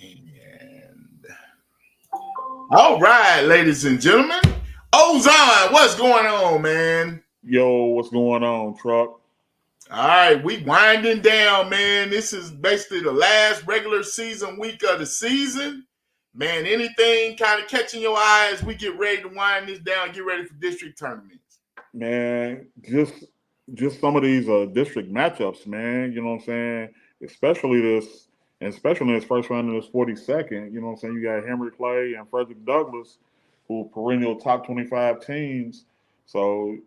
And all right, ladies and gentlemen, Ozon, what's going on, man? Yo, what's going on, truck? All right, we winding down, man. This is basically the last regular season week of the season. Man, anything kind of catching your eye as we get ready to wind this down, get ready for district tournaments? Man, just some of these district matchups, man. You know what I'm saying? Especially this, and especially in this first round of this 42nd. You know what I'm saying? You got Henry Clay and Frederick Douglass, who are perennial top 25 teams. So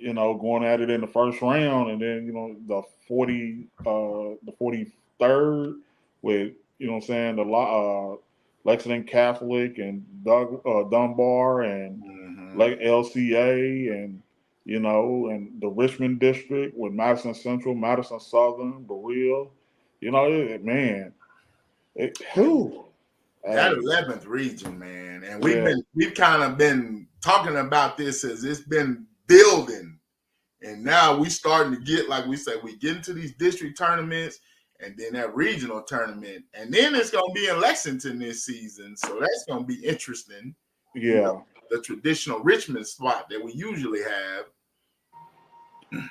going at it in the first round, and then the 43rd with what I'm saying, Lexington Catholic and Dunbar and like LCA and and the Richmond district with Madison Central, Madison Southern, Berea. Man, who? That Hey, 11th region, man, and yeah, we've kind of been talking about this as it's been building. And now we starting to get, like we said, we get into these district tournaments and then that regional tournament. And then it's going to be in Lexington this season. So that's going to be interesting. yeah. The traditional Richmond spot that we usually have. Now,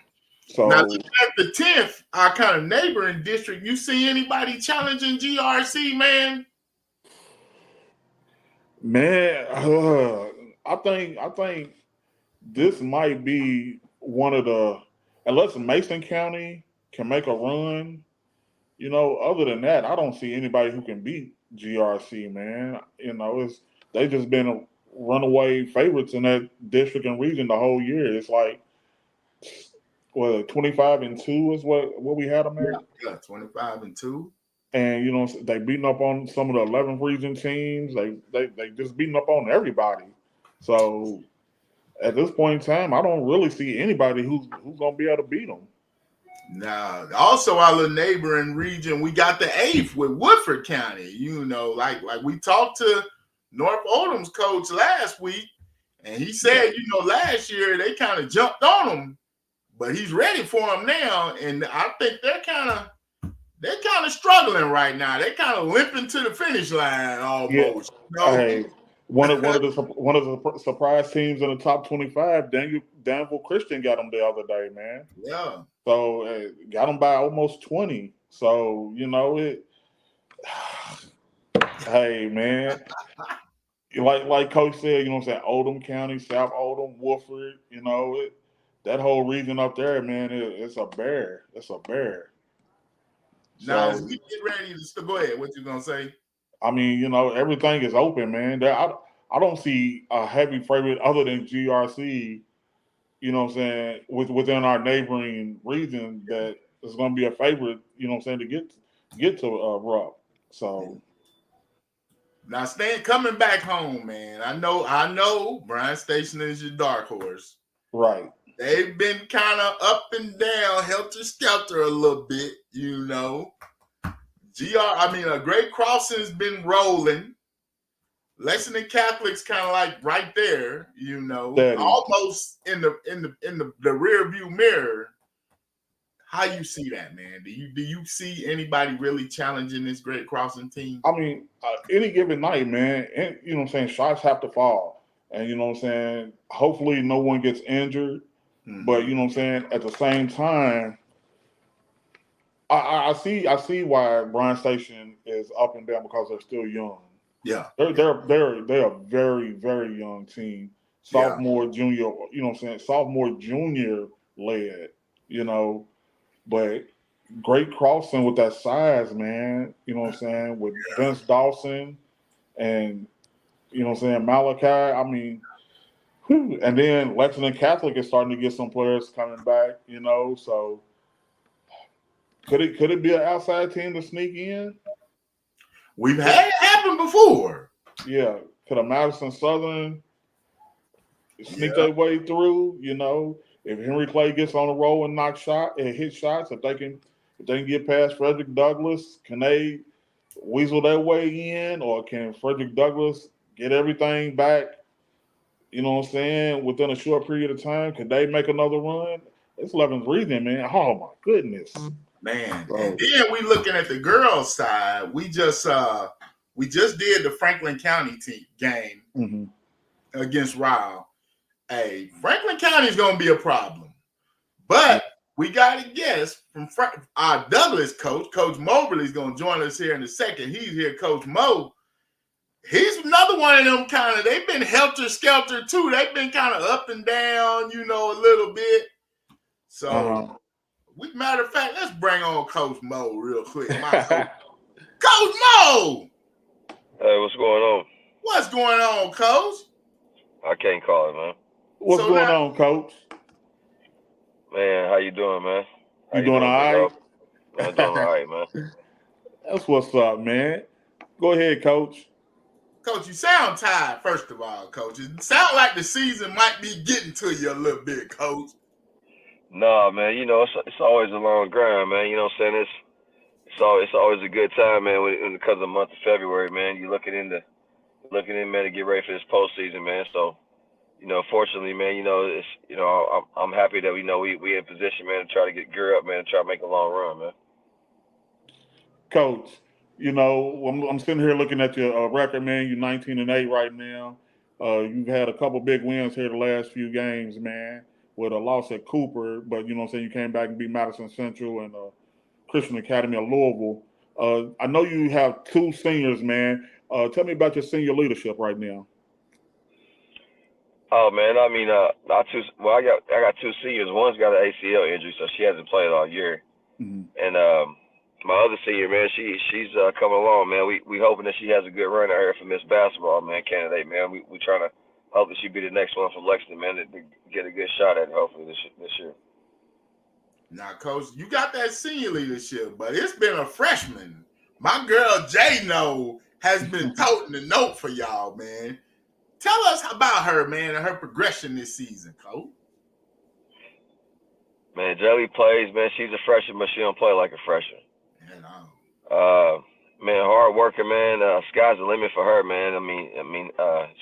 So, looking at the 10th, our kind of neighboring district, you see anybody challenging GRC, man? man, I think this might be one of the, unless Mason County can make a run. Other than that, I don't see anybody who can beat GRC, man. It's they just been runaway favorites in that district and region the whole year. It's like, 25-2 is what we had them at. Yeah, 25-2. And they beating up on some of the 11th region teams. They just beating up on everybody. So at this point in time, I don't really see anybody who's gonna be able to beat them. Now, also our little neighboring region, we got the 8th with Woodford County. Like we talked to North Oldham's coach last week, and he said, last year they kind of jumped on him, but he's ready for them now. And I think they're kind of struggling right now. They're kind of limping to the finish line almost. Yeah. Hey, one of the surprise teams in the top 25, Danville Christian got them the other day, man. Yeah. So got them by almost 20. So it. Hey, man. Like Coach said, what I'm saying, Oldham County, South Oldham, Woodford, that whole region up there, man, it's a bear. It's a bear. Now, as So, we get ready to go ahead, what you gonna say? I mean, everything is open, man. I don't see a heavy favorite other than GRC. What I'm saying, within our neighboring region that is going to be a favorite. What I'm saying, to get to Rupp. So now, coming back home, man. I know. Bryan Station is your dark horse. right. They've been kind of up and down, helter skelter a little bit. Great Crossing's been rolling. Lexington Catholic's kind of like right there, almost in the rear view mirror. How you see that, man? Do you see anybody really challenging this Great Crossing team? I mean, any given night, man, and, what I'm saying, shots have to fall, and what I'm saying, hopefully no one gets injured. Mm-hmm. But what I'm saying, at the same time, I see why Bryan Station is up and down because they're still young. Yeah, they're a very, very young team. Sophomore, junior, sophomore, junior led, but Great Crossing with that size, man, with Vince Dawson and Malachi. I mean, and then Lexington Catholic is starting to get some players coming back, so could it be an outside team to sneak in? We've had it happen before. Yeah. Could a Madison Southern sneak their way through? If Henry Clay gets on the roll and hit shots, if they can get past Frederick Douglass, can they weasel their way in, or can Frederick Douglass get everything back? What I'm saying, within a short period of time, could they make another run? It's 11th region, man. Oh my goodness. Man, and then we looking at the girls' side. We just We just did the Franklin County game against Ryle. Hey, Franklin County is going to be a problem. But we got a guest from our Douglass coach. Coach Moberly is going to join us here in a second. He's here, Coach Mo. He's another one of them kind of, they've been helter-skelter too. They've been kind of up and down, a little bit. So, matter of fact, let's bring on Coach Mo real quick. Coach Mo! Hey, what's going on? What's going on, Coach? I can't call it, man. What's going on, Coach? Man, how you doing, man? You doing all right? I'm doing all right, man. That's what's up, man. Go ahead, Coach. Coach, you sound tired, first of all, Coach. It sounds like the season might be getting to you a little bit, Coach. Nah, man, it's always a long grind, man. You know what I'm saying? It's always a good time, man, when it comes to the month of February, man. You're looking in, man, to get ready for this postseason, man. So, fortunately, man, I'm happy that we in position, man, to try to get geared up, man, and try to make a long run, man. Coach, I'm sitting here looking at your record, man. You're 19-8 right now. You've had a couple big wins here the last few games, man, with a loss at Cooper, but you came back and beat Madison Central and Christian Academy of Louisville. I know you have two seniors, man. Tell me about your senior leadership right now. Oh man, I mean, I got two seniors. One's got an ACL injury, so she hasn't played all year, and my other senior, man, she's coming along, man. We hoping that she has a good run out here for Miss Basketball, man, candidate, man. We trying to hope that she be the next one from Lexington, man, to get a good shot at it, hopefully this year. Now, Coach, you got that senior leadership, but it's been a freshman. My girl J-No has been toting the note for y'all, man. Tell us about her, man, and her progression this season, Coach. Man, Jelly plays, man. She's a freshman, but she don't play like a freshman. Man, hard worker, man. Sky's the limit for her, man. I mean,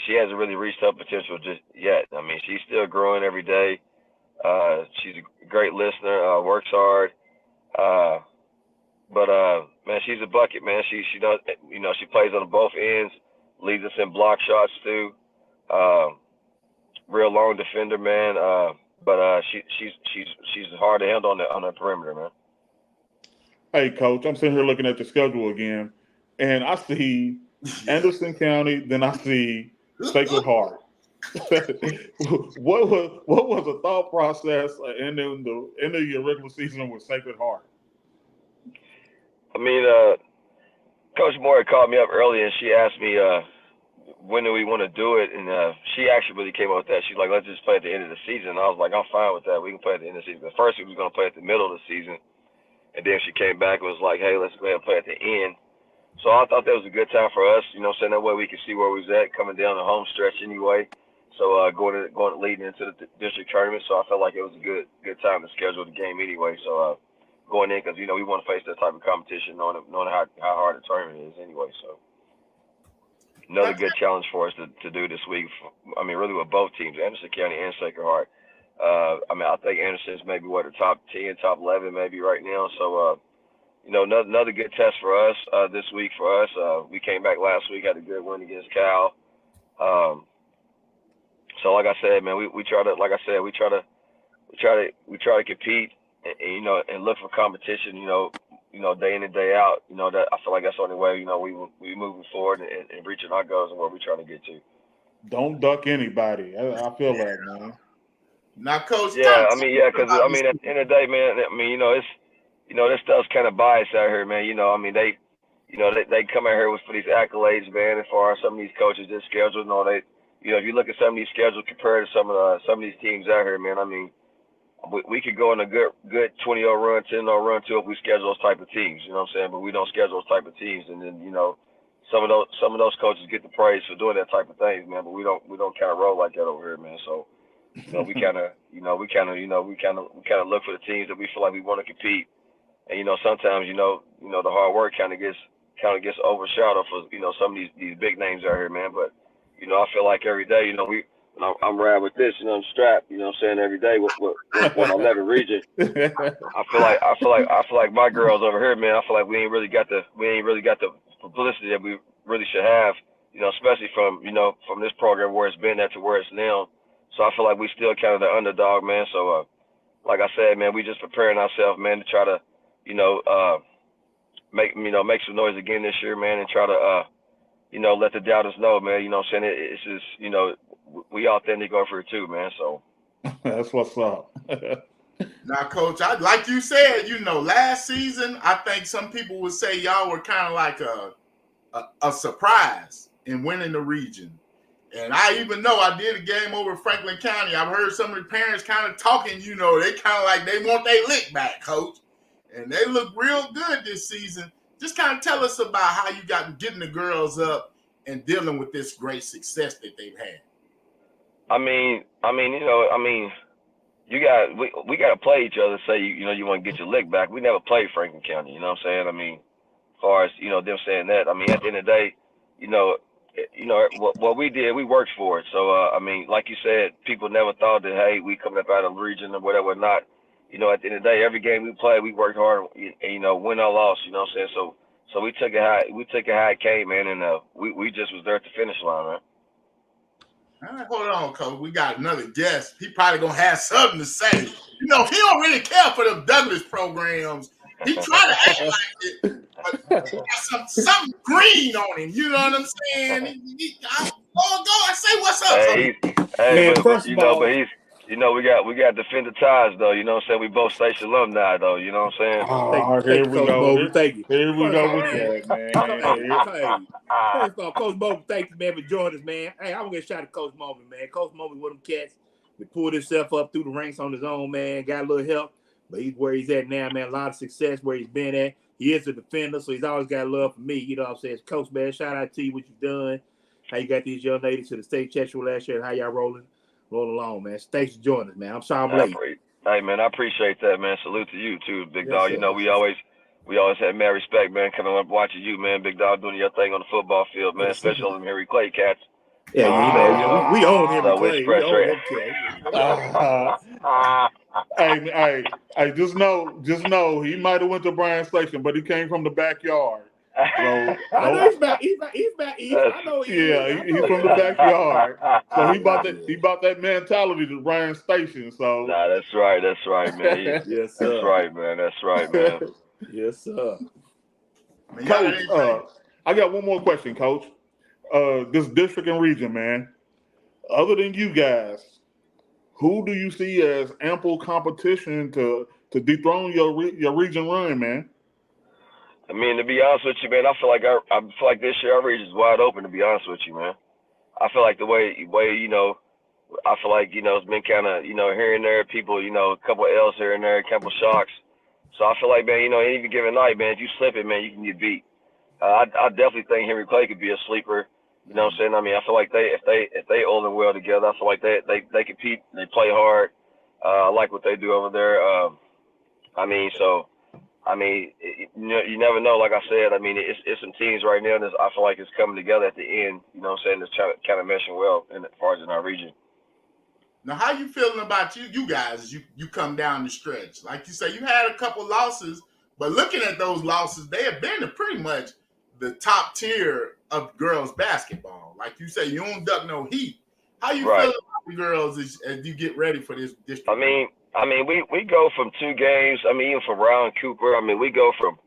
she hasn't really reached her potential just yet. I mean, she's still growing every day. She's a great listener, works hard. But man, she's a bucket, man. She does, she plays on both ends, leads us in block shots too. Real long defender, man. But she's hard to handle on the perimeter, man. Hey, Coach, I'm sitting here looking at the schedule again, and I see Henderson County, then I see Sacred Heart. What was the thought process ending your regular season with Sacred Heart? I mean, Coach Moore called me up early and she asked me when do we want to do it, and she actually really came up with that. She's like, let's just play at the end of the season. And I was like, I'm fine with that. We can play at the end of the season. But first, we were going to play at the middle of the season. And then she came back and was like, hey, let's go ahead and play at the end. So I thought that was a good time for us, saying that way we could see where we was at coming down the home stretch anyway. So leading into the district tournament. So I felt like it was a good time to schedule the game anyway. So going in, because, we want to face that type of competition, knowing how hard the tournament is anyway. So another good challenge for us to do this week. I mean, really with both teams, Henderson County and Sacred Heart. I think Anderson's maybe the top 10, top 11 maybe right now. So, another good test for us this week for us. We came back last week, had a good win against Cal. So like I said, man, we try to compete and look for competition, day in and day out. That I feel like that's the only way, we moving forward and reaching our goals and where we're trying to get to. Don't duck anybody. I feel that, man. Now, Coach. Yeah, because at the end of the day, man, it's this stuff's kind of biased out here, man. They come out here for these accolades, man. As far as some of these coaches, their schedules, if you look at some of these schedules compared to some of these teams out here, man, we could go on a good 20-0 run, 10-0 run too if we schedule those type of teams. You know what I'm saying? But we don't schedule those type of teams, and then some of those coaches get the praise for doing that type of things, man. But we don't kind of roll like that over here, man. So. We kind of look for the teams that we feel like we want to compete, and sometimes the hard work kind of gets overshadowed for some of these big names out here, man. But I feel like every day, I'm riding with this, I'm strapped, I'm saying every day with 11 region. I feel like my girls over here, man. I feel like we ain't really got the publicity that really should have. Especially from this program where it's been at to where it's now. So I feel like we still kind of the underdog, man. So like I said, man, we just preparing ourselves, man, to try to make some noise again this year, man, and try to let the doubters know, man. What I'm saying? It's just we authentic over here too, man. So that's what's up. Now, Coach, like you said, last season, I think some people would say y'all were kind of like a surprise in winning the region. And I even know I did a game over Franklin County. I've heard some of the parents kind of talking, they kind of like they want their lick back, Coach. And they look real good this season. Just kind of tell us about how you got getting the girls up and dealing with this great success that they've had. we got to play each other. Say you want to get your lick back. We never played Franklin County. You know what I'm saying? As far as them saying that. At the end of the day, what we did, we worked for it. So like you said, people never thought that hey, we coming up out of the region or whatever. Not. At the end of the day, every game we played, we worked hard. And, win or loss. You know what I'm saying? So we took it how it came, man, and we just was there at the finish line, man. All right, hold on, Coach. We got another guest. He probably gonna have something to say. He don't really care for them Douglass programs. He try to act like it, but he got something green on him. You know what I'm saying? Go and say what's up. Man, first of all, but he's. We got defender ties though. You know what I'm saying? We both station alumni though. You know what I'm saying? Oh, here we go. Thank you. Here we go with that, man. First of all, Coach Moberly, thank you, man, for joining us, man. Hey, I want to get a shout out to Coach Moberly, man. Coach Moberly with them cats. He pulled himself up through the ranks on his own, man. Got a little help, but he's where he's at now, man. A lot of success where he's been at. He is a defender, so he's always got love for me. You know what I'm saying? Coach, man, shout out to you, what you've done. How you got these young ladies to the state championship last year and how y'all rolling along, man. So thanks for joining us, man. I'm sorry I'm late. Hey, man, I appreciate that, man. Salute to you, too, big dog. Sir. We always had mad respect, man, coming up watching you, man, big dog, doing your thing on the football field, man, especially on them Henry Clay cats. Yeah, we own Henry Clay. We own him, Hey, just know he might have went to Bryan Station, but he came from the backyard. So I know he's back east. I know he's from the backyard. So he bought that mentality to Bryan Station. So nah, that's right, man. Yes, sir. That's right, man. Yes, sir. Coach, I got one more question, Coach. This district and region, man. Other than you guys, who do you see as ample competition to dethrone your region run, man? To be honest with you, man, I feel like this year our region's wide open. To be honest with you, man, I feel like the way I feel like it's been kind of here and there, people a couple of L's here and there, a couple of shocks. So I feel like, man, any given night, man, if you slip it, man, you can get beat. I definitely think Henry Clay could be a sleeper. You know what I'm saying? I feel like if they all in well together, I feel like they compete, they play hard. I like what they do over there. You never know. Like I said, it's some teams right now that I feel like it's coming together at the end. You know what I'm saying? It's kind of meshing well as far as in our region. Now, how you feeling about you guys as you come down the stretch? Like you say, you had a couple losses, but looking at those losses, they have been to pretty much the top tier of girls basketball. Like you say, you don't duck no heat. How you feeling about the girls as you get ready for this district? We go from 2 games. Even from Round Cooper. We go from,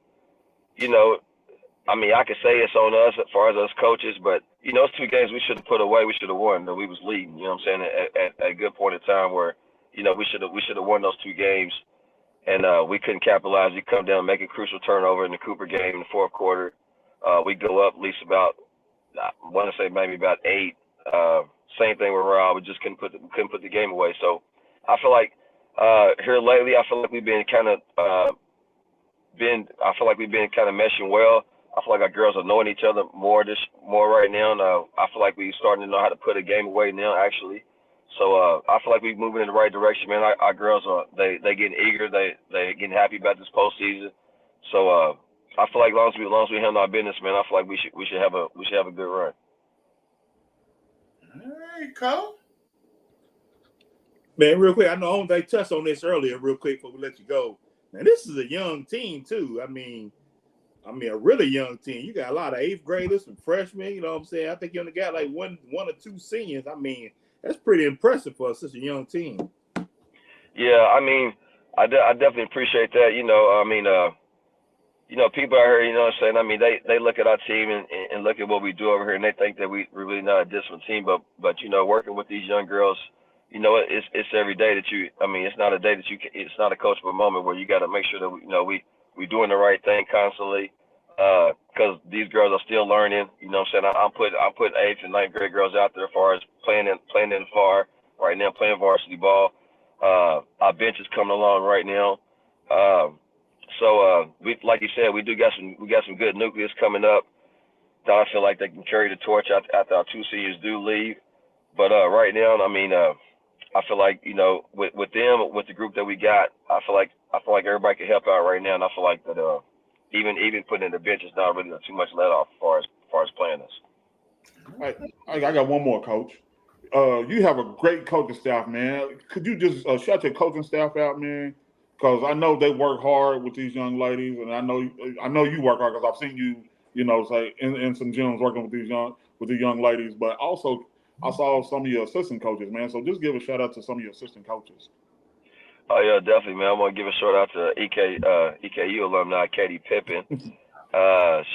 I could say it's on us as far as us coaches, but those 2 games we should have put away. We should have won. We was leading. You know what I'm saying? At a good point in time where, we should have won those 2 games, and we couldn't capitalize. We come down, make a crucial turnover in the Cooper game in the 4th quarter. We go up at least about, I want to say maybe about 8. Same thing with Rob. We just couldn't put the game away. So I feel like here lately, I feel like we've been kind of meshing well. I feel like our girls are knowing each other more right now. And, I feel like we're starting to know how to put a game away now, actually. So I feel like we're moving in the right direction, man. Our girls they getting eager. They getting happy about this postseason. So I feel like as long as we handle our business, man, I feel like we should have a good run. All right, Cole. Man, real quick, I know they touched on this earlier, real quick before we let you go. Man, this is a young team too. I mean, a really young team. You got a lot of 8th graders and freshmen. You know what I'm saying? I think you only got like one or two seniors. I mean, that's pretty impressive for such a young team. Yeah, I mean, I definitely appreciate that. People out here, you know what I'm saying? I mean, they look at our team and look at what we do over here, and they think that we're really not a disciplined team. But working with these young girls, it's every day that it's not a day that it's not a coachable moment where you got to make sure that we doing the right thing constantly, because these girls are still learning. You know what I'm saying? I'm putting 8th and 9th grade girls out there as far as playing in the FAR right now, playing varsity ball. Our bench is coming along right now. So we, like you said, we got some good nucleus coming up that I feel like they can carry the torch after our 2 seniors do leave. But right now, I mean, I feel like with them, with the group that we got, I feel like everybody can help out right now, and I feel like that even putting in the bench is not really too much let off as far as playing us. I got one more, Coach. You have a great coaching staff, man. Could you just shout your coaching staff out, man? Because I know they work hard with these young ladies, and I know you work hard because I've seen you, say in some gyms working with these young ladies. But also, I saw some of your assistant coaches, man. So just give a shout out to some of your assistant coaches. Oh yeah, definitely, man. I want to give a shout out to EKU alumni Katie Pippin.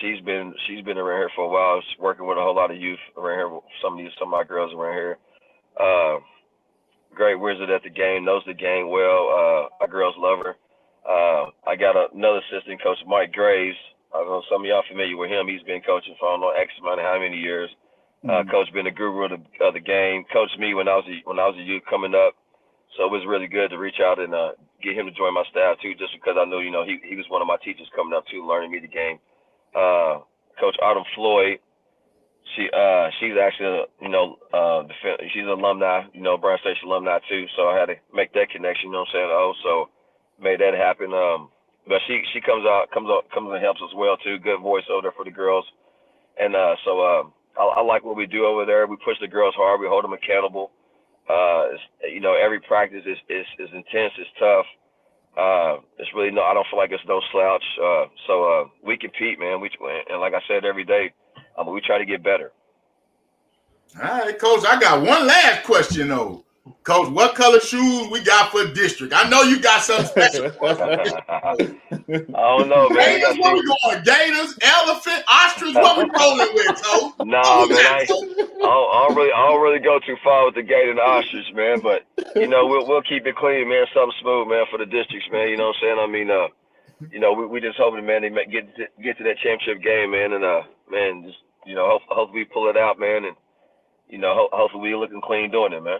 She's been around here for a while. She's working with a whole lot of youth around here. Some of my girls around here. Great wizard at the game, knows the game well. Our girls love her. I got another assistant coach, Mike Graves. I know some of y'all familiar with him. He's been coaching for I don't know X amount of how many years. Coach been a guru of the game. Coached me when I was a youth coming up. So it was really good to reach out and get him to join my staff too, just because I knew he was one of my teachers coming up too, learning me the game. Coach Autumn Floyd. She's actually, she's an alumni, Brown Station alumni too. So I had to make that connection, you know what I'm saying? So made that happen. But she comes and helps us well too. Good voice over there for the girls. And I like what we do over there. We push the girls hard. We hold them accountable. Every practice is intense. It's tough. It's really I don't feel like it's no slouch. So we compete, man. And like I said, every day. We try to get better. All right, Coach. I got one last question, though. Coach, what color shoes we got for district? I know you got something special. I don't know, man. Gators, what we going? Gators, elephant, ostrich? What we rolling with, Coach? Nah, man. I don't really go too far with the gator and the ostrich, man. But we'll keep it clean, man. Something smooth, man, for the districts, man. You know what I'm saying? I mean, we just hoping, man, they get to that championship game, man, and man, just hopefully we pull it out, man, and hopefully we looking clean doing it, man.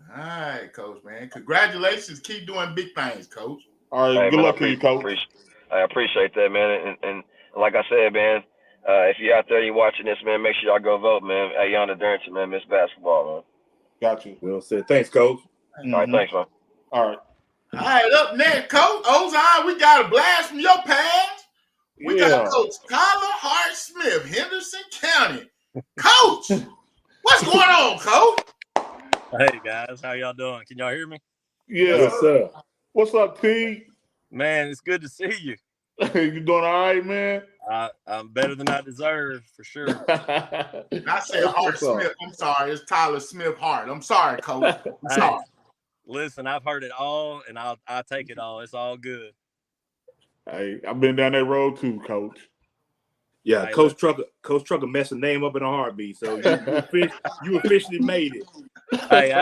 All right, Coach, man. Congratulations. Keep doing big things, Coach. All right, good luck to you, Coach. I appreciate that, man, and like I said, man, if you're out there and you're watching this, man, make sure y'all go vote, man. Ayana Darrington, man, Miss Basketball, man. Got you. Well said. Thanks, Coach. All right, thanks, man. All right. All right, up next, Coach Ozon, we got a blast from your past. We got Coach Tyler Hart Smith, Henderson County. Coach, what's going on, Coach? Hey, guys. How y'all doing? Can y'all hear me? Yeah. Yes, sir. What's up, T? Man, it's good to see you. You doing all right, man? I'm better than I deserve, for sure. I said Hart Smith. I'm sorry. It's Tyler Smith Hart. I'm sorry, Coach. I'm sorry. Listen, I've heard it all, and I'll take it all. It's all good. Hey, I've been down that road too, Coach. Yeah, hey, Coach Trucker messed the name up in a heartbeat. So you officially made it. Hey,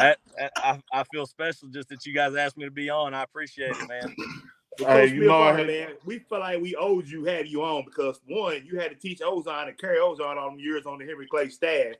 I feel special just that you guys asked me to be on. I appreciate it, man. Hey, man, we feel like we owed you having you on because one, you had to teach Ozon and carry Ozon all them years on the Henry Clay staff.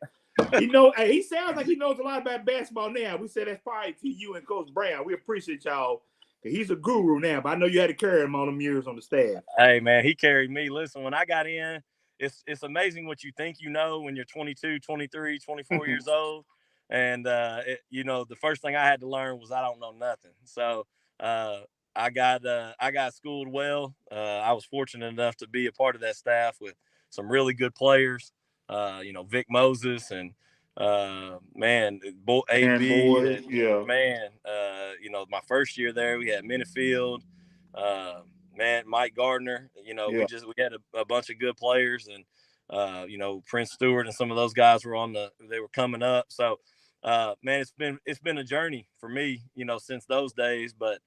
Hey, he sounds like he knows a lot about basketball now. We said that's probably to you and Coach Brown. We appreciate y'all. He's a guru now, but I know you had to carry him on them years on the staff. Hey, man, he carried me. Listen, when I got in, it's amazing what you think you know when you're 22, 23, 24 years old. And, the first thing I had to learn was I don't know nothing. So I got schooled well. I was fortunate enough to be a part of that staff with some really good players, Vic Moses and AB. Yeah. Man, my first year there, we had Minifield, man, Mike Gardner. Yeah. We had a bunch of good players, and Prince Stewart and some of those guys were they were coming up. So, man, it's been a journey for me, since those days. But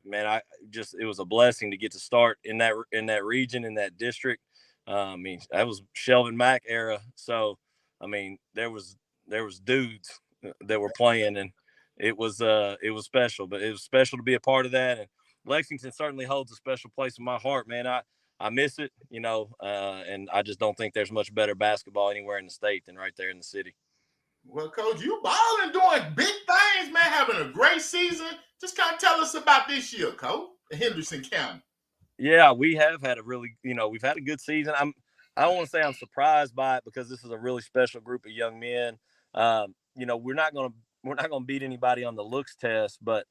man, it was a blessing to get to start in that region, in that district. I mean, that was Shelvin Mack era. So, I mean, there was dudes that were playing, and it was special. But it was special to be a part of that. And Lexington certainly holds a special place in my heart, man. I miss it, and I just don't think there's much better basketball anywhere in the state than right there in the city. Well, Coach, you balling, doing big things, man, having a great season. Just kind of tell us about this year, Coach, in Henderson County. Yeah, we have had we've had a good season. I don't want to say I'm surprised by it because this is a really special group of young men. We're not gonna beat anybody on the looks test, but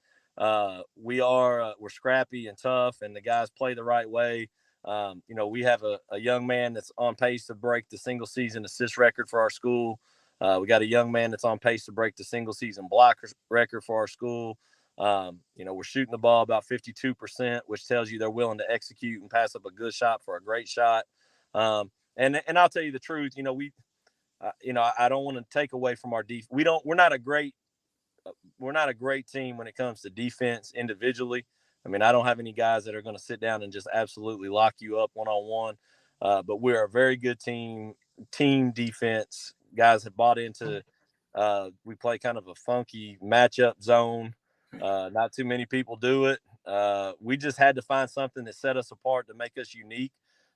we're scrappy and tough, and the guys play the right way. We have a young man that's on pace to break the single season assist record for our school. We got a young man that's on pace to break the single season block record for our school. We're shooting the ball about 52%, which tells you they're willing to execute and pass up a good shot for a great shot. And I'll tell you the truth, I don't want to take away from our defense. We're not a great team when it comes to defense individually. I mean, I don't have any guys that are going to sit down and just absolutely lock you up one-on-one. But we're a very good team defense. Guys have bought into, we play kind of a funky matchup zone. Not too many people do it. We just had to find something that set us apart to make us unique,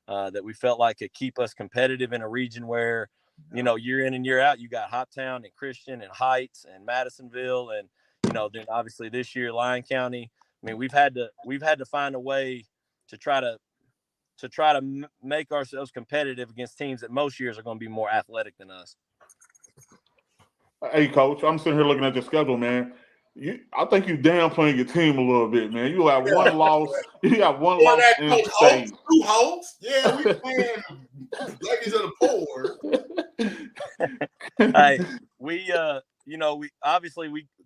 that we felt like could keep us competitive in a region where, year in and year out, you got Hoptown and Christian and Heights and Madisonville. And, then obviously this year, Lyon County. I mean, we've had to find a way to try to make ourselves competitive against teams that most years are going to be more athletic than us. Hey, Coach, I'm sitting here looking at your schedule, man. I think you downplaying your team a little bit, man. You have one loss. You got one loss in state. Two hosts. Yeah, we playing ladies of the poor. Hey, we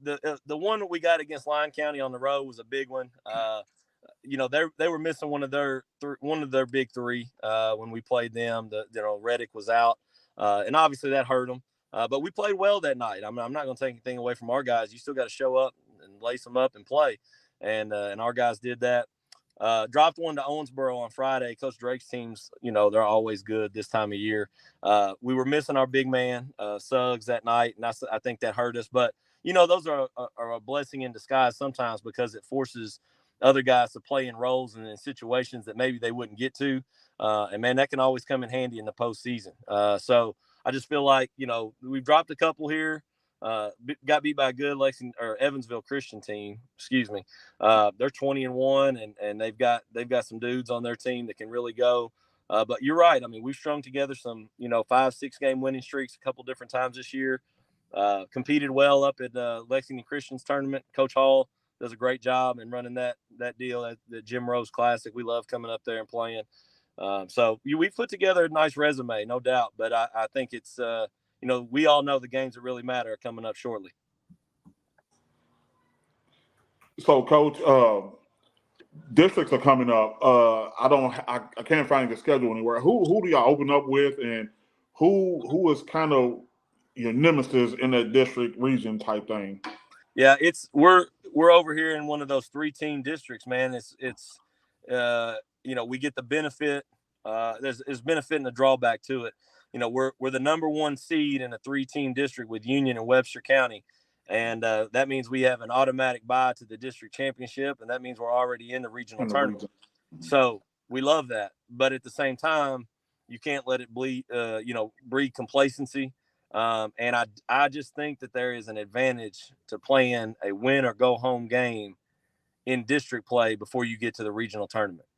the one that we got against Lyon County on the road was a big one. They were missing one of their big three when we played them. Reddick was out, and obviously that hurt them. But we played well that night. I'm not going to take anything away from our guys. You still got to show up and lace them up and play, and our guys did that. Dropped one to Owensboro on Friday. Coach Drake's teams, they're always good this time of year. We were missing our big man, Suggs, that night, and I think that hurt us. But, those are a blessing in disguise sometimes because it forces other guys to play in roles and in situations that maybe they wouldn't get to. And, man, that can always come in handy in the postseason. So I just feel like, we've dropped a couple here. Got beat by a good Evansville Christian team. Excuse me. They're 20-1, and they've got some dudes on their team that can really go. But you're right. I mean, we've strung together some 5-6 game winning streaks a couple different times this year. Competed well up at Lexington Christian's tournament. Coach Hall does a great job in running that deal at the Jim Rose Classic. We love coming up there and playing. So we put together a nice resume, no doubt. But I think it's we all know the games that really matter are coming up shortly. So, Coach, districts are coming up. I can't find the schedule anywhere. Who do y'all open up with, and who is kind of your nemesis in that district region type thing? Yeah, we're over here in one of those 3-team districts, man. It's we get the benefit. There's benefit and a drawback to it. We're the number 1 seed in a 3-team district with Union and Webster County. And that means we have an automatic bye to the district championship. And that means we're already in the regional tournament. So we love that. But at the same time, you can't let it breed complacency. And I just think that there is an advantage to playing a win or go home game in district play before you get to the regional tournament.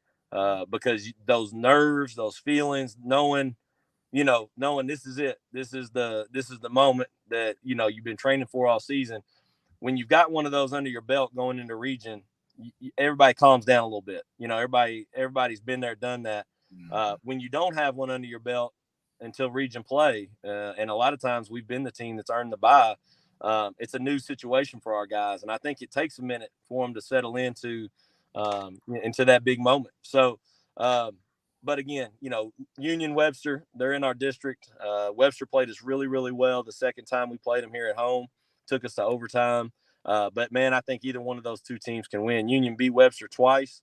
Because those nerves, those feelings, knowing this is it. This is the moment that, you've been training for all season. When you've got one of those under your belt going into region, everybody calms down a little bit. Everybody's been there, done that. When you don't have one under your belt until region play, and a lot of times we've been the team that's earned the bye, it's a new situation for our guys. And I think it takes a minute for them to settle into into that big moment. So, but again, Union Webster, they're in our district. Webster played us really, really well the second time we played them here at home. Took us to overtime. But, man, I think either one of those two teams can win. Union beat Webster twice.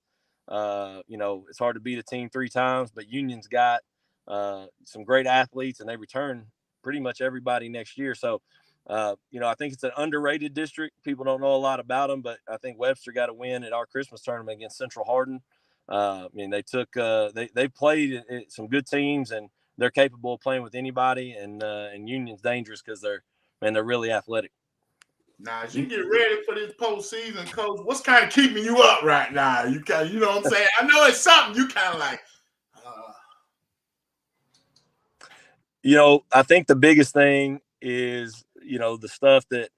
It's hard to beat a team 3 times, but Union's got some great athletes, and they return pretty much everybody next year. So, I think it's an underrated district. People don't know a lot about them, but I think Webster got a win at our Christmas tournament against Central Hardin. They took they played some good teams, and they're capable of playing with anybody. And Union's dangerous because they're really athletic. Now, as you get ready for this postseason, Coach, what's kind of keeping you up right now? You know what I'm saying? I know it's something you kind of like. I think the biggest thing is the stuff that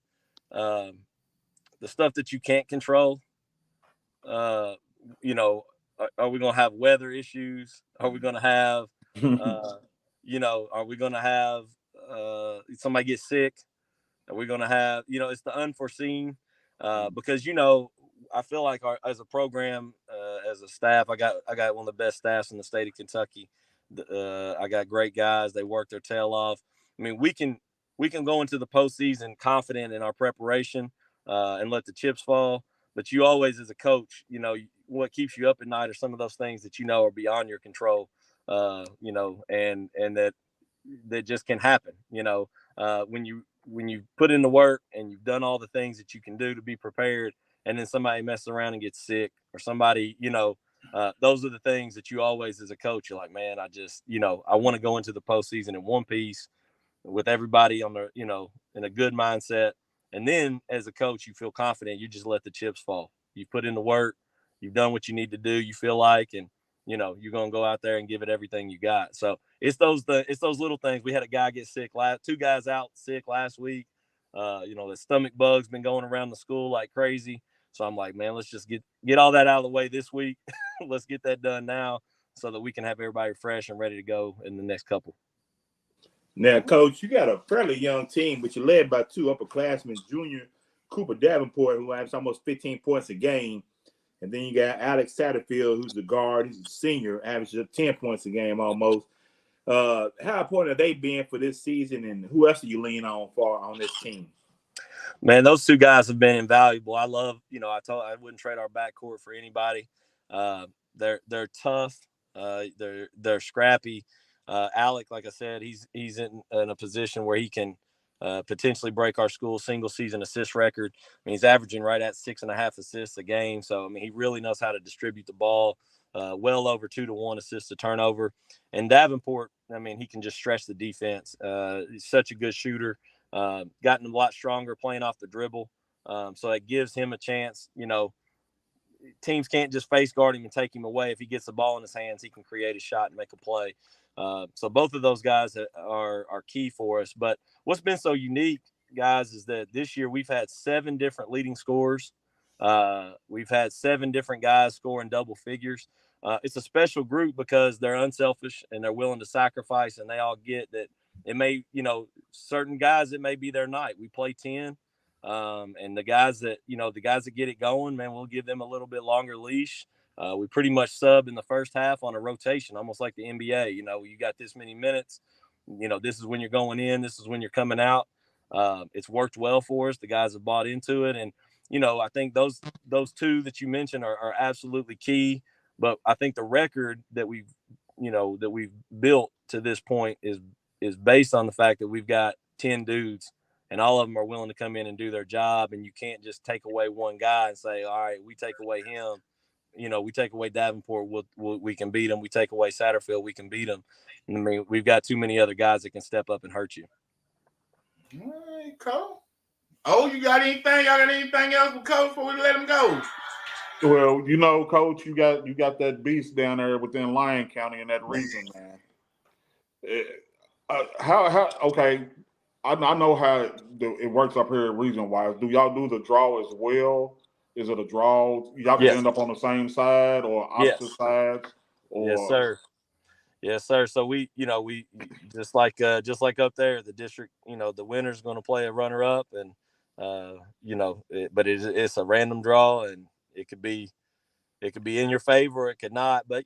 you can't control. Are we going to have weather issues? Are we going to have, are we going to have somebody get sick? Are we going to have, it's the unforeseen because, I feel like as a program, as a staff, I got one of the best staffs in the state of Kentucky. I got great guys. They work their tail off. I mean, we can go into the postseason confident in our preparation and let the chips fall. But you always, as a coach, what keeps you up at night are some of those things that are beyond your control. And that just can happen. When you put in the work and you've done all the things that you can do to be prepared, and then somebody messes around and gets sick, or somebody, those are the things that you always, as a coach, you're like, man, I just, I want to go into the postseason in one piece with everybody on the, in a good mindset. And then as a coach, you feel confident. You just let the chips fall. You put in the work. You've done what you need to do. You feel like, and you're going to go out there and give it everything you got. So it's those little things. We had a guy get sick 2 guys out sick last week. The stomach bug's been going around the school like crazy. So I'm like, man, let's just get all that out of the way this week. Let's get that done now so that we can have everybody fresh and ready to go in the next couple. Now, Coach, you got a fairly young team, but you're led by 2 upperclassmen, junior Cooper Davenport, who has almost 15 points a game. And then you got Alex Satterfield, who's the guard. He's a senior, averages 10 points a game almost. How important are they being for this season, and who else do you lean on on this team? Man, those 2 guys have been invaluable. I love, I wouldn't trade our backcourt for anybody. They're tough. They're scrappy. Alec, like I said, he's in a position where he can potentially break our school single season assist record. I mean, he's averaging right at 6.5 assists a game. So, I mean, he really knows how to distribute the ball, well over 2-to-1 assist to turnover. And Davenport, I mean, he can just stretch the defense. He's such a good shooter. Gotten a lot stronger playing off the dribble. So it gives him a chance. Teams can't just face guard him and take him away. If he gets the ball in his hands, he can create a shot and make a play. So both of those guys are key for us. But what's been so unique, guys, is that this year we've had 7 different leading scorers. We've had 7 different guys scoring double figures. It's a special group because they're unselfish and they're willing to sacrifice, and they all get that it may, certain guys, it may be their night. We play 10. And the guys that get it going, man, we'll give them a little bit longer leash. We pretty much sub in the first half on a rotation, almost like the NBA. You got this many minutes. This is when you're going in. This is when you're coming out. It's worked well for us. The guys have bought into it. And, I think those 2 that you mentioned are absolutely key. But I think the record that we've built to this point is based on the fact that we've got 10 dudes. And all of them are willing to come in and do their job. And you can't just take away one guy and say, all right, we take away him. We take away Davenport, we can beat him. We take away Satterfield, we can beat him. I mean, we've got too many other guys that can step up and hurt you. All right, Cole. Oh, you got anything? Y'all got anything else with Coach before we let him go? Well, Coach, you got that beast down there within Lyon County in that region, man. Okay. I know how it works up here region-wise. Do y'all do the draw as well? Is it a draw? Y'all can end up on the same side or opposite sides? Or... Yes, sir. Yes, sir. So we just like up there, the district, the winner's going to play a runner-up, and but it's a random draw, and it could be It could be in your favor, or it could not. But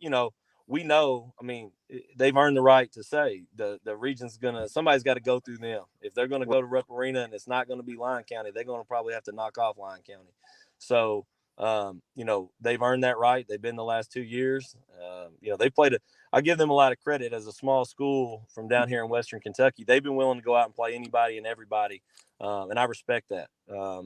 we know. I mean, they've earned the right to say the region's somebody's got to go through them. If they're gonna go to Rupp Arena and it's not gonna be Lyon County, they're gonna probably have to knock off Lyon County. So they've earned that right. They've been the last 2 years. They played I give them a lot of credit as a small school from down here in Western Kentucky. They've been willing to go out and play anybody and everybody. And I respect that.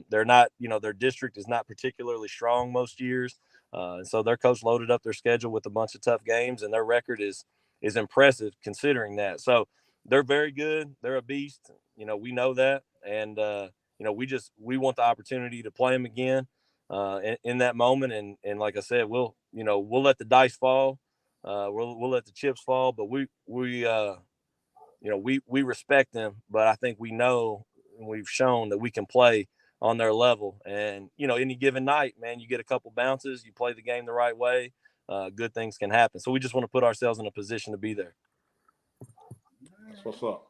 They're not, their district is not particularly strong most years. And so their coach loaded up their schedule with a bunch of tough games, and their record is impressive considering that. So they're very good. They're a beast. We know that. And, we want the opportunity to play them again in that moment. And like I said, we'll let the dice fall. We'll let the chips fall, but we respect them, but I think we know and we've shown that we can play on their level. And, any given night, man, you get a couple bounces, you play the game the right way, good things can happen. So we just want to put ourselves in a position to be there. That's what's up.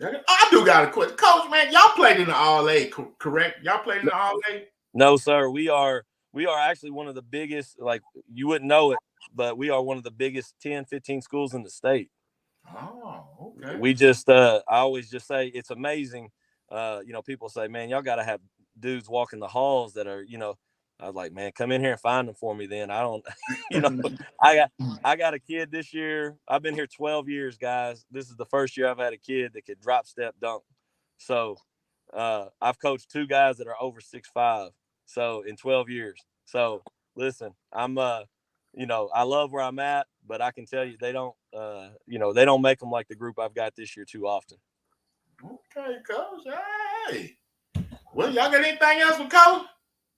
I do got a question. Coach, man, y'all played in the All-A, correct? Y'all played in the All-A? No, sir. We are actually one of the biggest, like you wouldn't know it, but we are one of the biggest 10, 15 schools in the state. Oh, okay. We just, I always just say it's amazing. People say, man, y'all got to have dudes walking the halls that are, I was like, man, come in here and find them for me. Then I don't, I got a kid this year. I've been here 12 years, guys. This is the first year I've had a kid that could drop, step, dunk. So I've coached 2 guys that are over 6'5". So in 12 years. So listen, I'm, I love where I'm at, but I can tell you they don't, they don't make them like the group I've got this year too often. Okay, Coach. Hey. Well, y'all got anything else for Coach?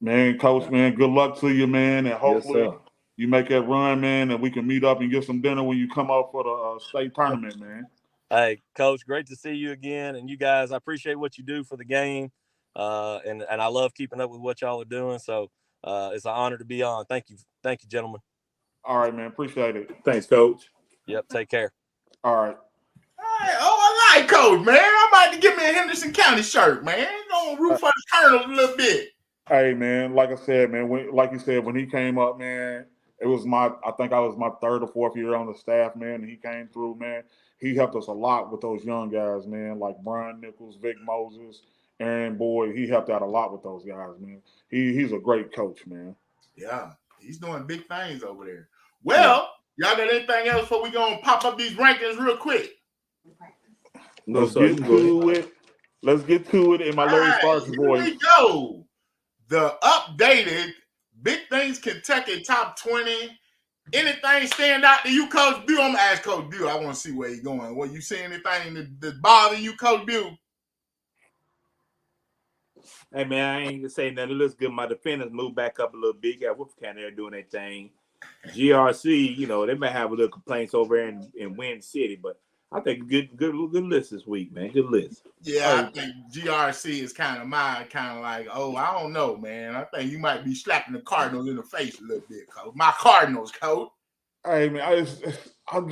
Man, Coach, man, good luck to you, man. And hopefully you make that run, man, and we can meet up and get some dinner when you come up for the state tournament, man. Hey, Coach, great to see you again. And you guys, I appreciate what you do for the game. And I love keeping up with what y'all are doing. So it's an honor to be on. Thank you. Thank you, gentlemen. All right, man. Appreciate it. Thanks, Coach. Yep. Take care. All right. Hey, I like Coach, man. I'm about to give me a Henderson County shirt, man. Gonna root for the Colonel a little bit. Hey, man, like I said, man, like you said, when he came up, man, I think I was my 3rd or 4th year on the staff, man, and he came through, man. He helped us a lot with those young guys, man, like Brian Nichols, Vic Moses, Aaron Boyd. He helped out a lot with those guys, man. He's a great coach, man. Yeah, he's doing big things over there. Well, y'all got anything else before we gonna pop up these rankings real quick? Let's get to it. Let's get to it in my Larry Sparks voice. Here we go. The updated Big Things Kentucky Top 20. Anything stand out to you, Coach Bew? I'm going to ask Coach Bew. I want to see where he's going. What you see anything that bother you, Coach Bew? Hey, man, I ain't going to say nothing. It looks good. My defenders moved back up a little bit. Got Wolf County there doing their thing. GRC, they may have a little complaints over there in Wind City, but I think good list this week, man. Good list. Yeah, I think GRC is kind of like, I don't know, man. I think you might be slapping the Cardinals in the face a little bit, Coach. My Cardinals, Coach. Hey, man, I don't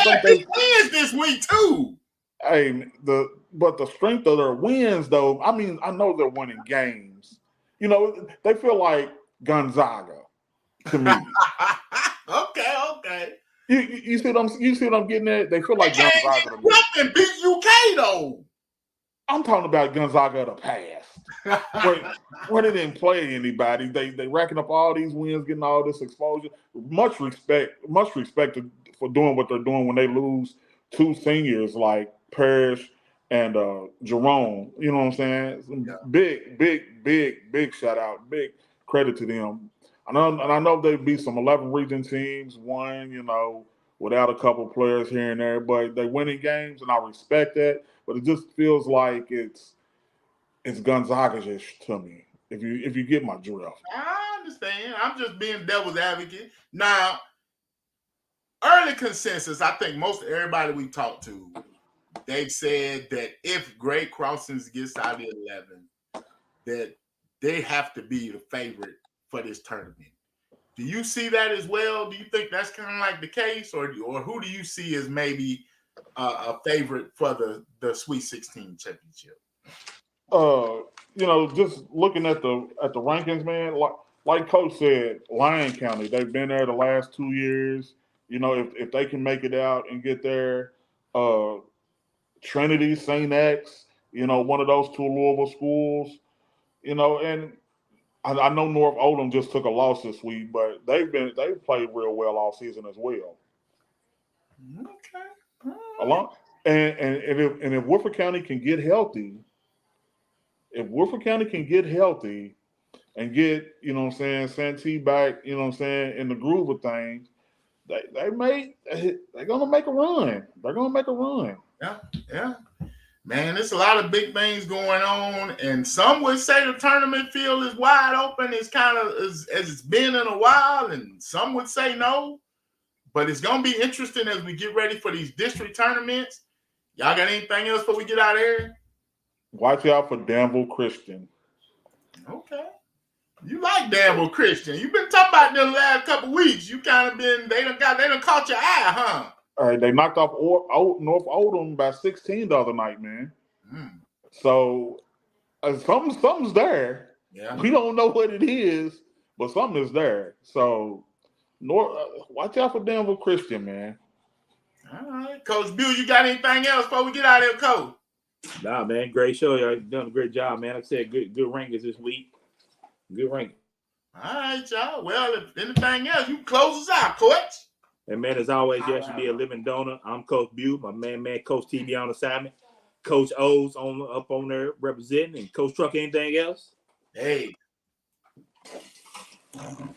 think they wins this week too. Hey, but the strength of their wins, though. I mean, I know they're winning games. They feel like Gonzaga to me. Okay. You see what I'm getting at? They feel like Gonzaga to me. And beat UK though. I'm talking about Gonzaga of the past. when they didn't play anybody, they racking up all these wins, getting all this exposure. Much respect for doing what they're doing when they lose 2 seniors like Parrish and Jerome. You know what I'm saying? Yeah. Big shout out, big credit to them. I know they beat some 11 region teams, one, without a couple players here and there, but they winning games, and I respect that. But it just feels like it's Gonzaga-ish to me, if you get my drift. I understand. I'm just being devil's advocate. Now, early consensus, I think most everybody we talked to, they've said that if Great Crossings gets out of the 11, that they have to be the favorite for this tournament. Do you see that as well? Do you think that's kind of like the case, or who do you see as maybe a favorite for the Sweet 16 championship? just looking at the rankings, man, like Coach said, Lyon County, they've been there the last 2 years. If they can make it out and get there, Trinity, St. X, one of those two Louisville schools, and I know North Odom just took a loss this week, but they've played real well all season as well. Okay. Along and if Woodford County can get healthy, and get, Santee back, in the groove of things, they're gonna make a run. They're gonna make a run. Yeah. Man, there's a lot of big things going on, and some would say the tournament field is wide open. It's kind of as it's been in a while, and some would say no. But it's gonna be interesting as we get ready for these district tournaments. Y'all got anything else before we get out of here? Watch out for Danville Christian. Okay. You like Danville Christian. You've been talking about them the last couple weeks. You kind of been, they done caught your eye, huh? All right, they knocked off North Odom by 16 the other night, man. So something's there. Yeah. We don't know what it is, but something is there. So watch out for Danville Christian, man. All right. Coach Bill, you got anything else before we get out of here, Coach? Nah, man, great show. Y'all done a great job, man. Like I said, good rankings this week. Good ranking. All right, y'all. Well, if anything else, you close us out, Coach. And man, as always, you should be a living donor. I'm Coach Bew, my man, Coach TV on assignment. Coach O's up on there representing, and Coach Truck. Anything else? Hey.